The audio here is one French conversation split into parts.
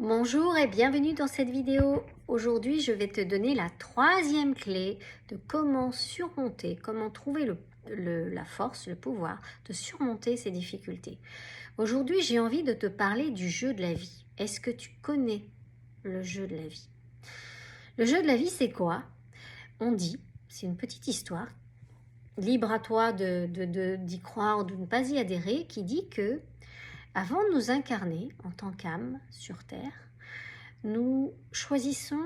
Bonjour et bienvenue dans cette vidéo. Aujourd'hui, je vais te donner la troisième clé de comment surmonter, comment trouver la force, le pouvoir de surmonter ces difficultés. Aujourd'hui, j'ai envie de te parler du jeu de la vie. Est-ce que tu connais le jeu de la vie? Le jeu de la vie, c'est quoi? On dit, c'est une petite histoire, libre à toi d'y croire ou de ne pas y adhérer, qui dit que avant de nous incarner en tant qu'âme sur Terre, nous choisissons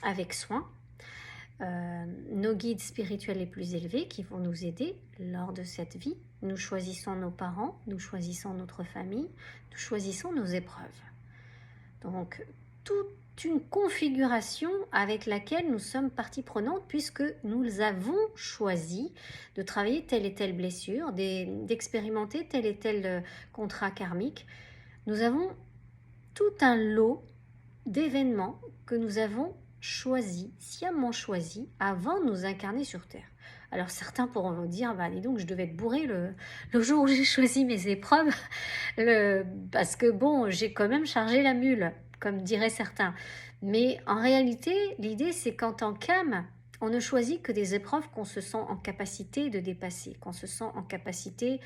avec soin nos guides spirituels les plus élevés qui vont nous aider lors de cette vie. Nous choisissons nos parents, nous choisissons notre famille, nous choisissons nos épreuves. Donc, toute une configuration avec laquelle nous sommes partie prenante puisque nous avons choisi de travailler telle et telle blessure, d'expérimenter tel et tel contrat karmique. Nous avons tout un lot d'événements que nous avons sciemment choisi avant de nous incarner sur Terre. Alors certains pourront vous dire, dis donc je devais être bourré le jour où j'ai choisi mes épreuves, parce que bon, j'ai quand même chargé la mule, comme diraient certains. Mais en réalité, l'idée c'est qu'en tant qu'âme, on ne choisit que des épreuves qu'on se sent en capacité de dépasser, qu'on se sent en capacité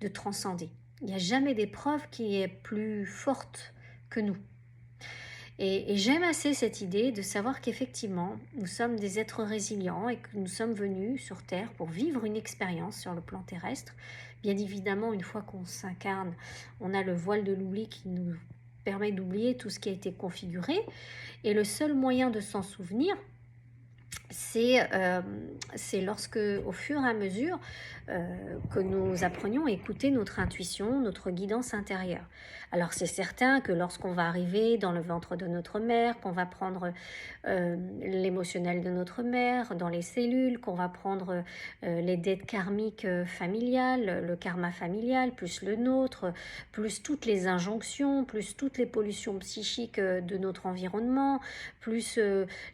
de transcender. Il n'y a jamais d'épreuve qui est plus forte que nous. Et j'aime assez cette idée de savoir qu'effectivement, nous sommes des êtres résilients et que nous sommes venus sur Terre pour vivre une expérience sur le plan terrestre. Bien évidemment, une fois qu'on s'incarne, on a le voile de l'oubli qui nous permet d'oublier tout ce qui a été configuré. Et le seul moyen de s'en souvenir, c'est lorsque, au fur et à mesure, que nous apprenions à écouter notre intuition, notre guidance intérieure. Alors c'est certain que lorsqu'on va arriver dans le ventre de notre mère, qu'on va prendre l'émotionnel de notre mère dans les cellules, qu'on va prendre les dettes karmiques familiales, le karma familial, plus le nôtre, plus toutes les injonctions, plus toutes les pollutions psychiques de notre environnement, plus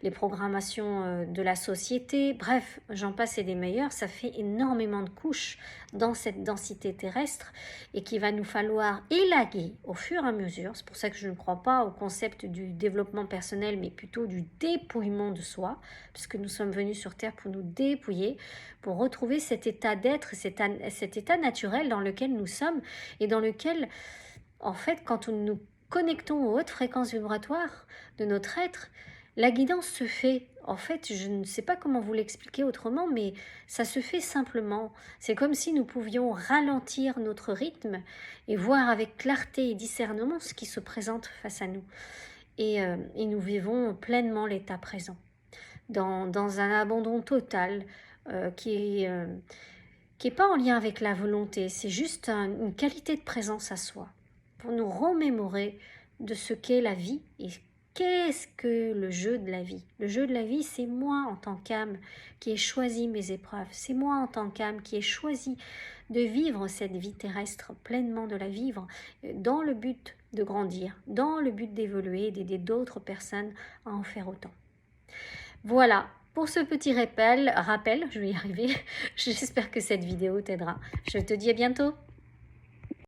les programmations de la société, bref, j'en passe et des meilleurs, ça fait énormément de couches dans cette densité terrestre et qu'il va nous falloir élaguer au fur et à mesure. C'est pour ça que je ne crois pas au concept du développement personnel, mais plutôt du dépouillement de soi, puisque nous sommes venus sur Terre pour nous dépouiller, pour retrouver cet état d'être, cet état naturel dans lequel nous sommes et dans lequel, en fait, quand nous nous connectons aux hautes fréquences vibratoires de notre être, la guidance se fait. En fait, je ne sais pas comment vous l'expliquer autrement, mais ça se fait simplement. C'est comme si nous pouvions ralentir notre rythme et voir avec clarté et discernement ce qui se présente face à nous. Et nous vivons pleinement l'état présent, dans un abandon total qui est pas en lien avec la volonté, c'est juste une qualité de présence à soi, pour nous remémorer de ce qu'est la vie et qu'est-ce que le jeu de la vie. Le jeu de la vie, c'est moi en tant qu'âme qui ai choisi mes épreuves, c'est moi en tant qu'âme qui ai choisi de vivre cette vie terrestre, pleinement de la vivre, dans le but de grandir, dans le but d'évoluer et d'aider d'autres personnes à en faire autant. Voilà, pour ce petit rappel, je vais y arriver, j'espère que cette vidéo t'aidera. Je te dis à bientôt.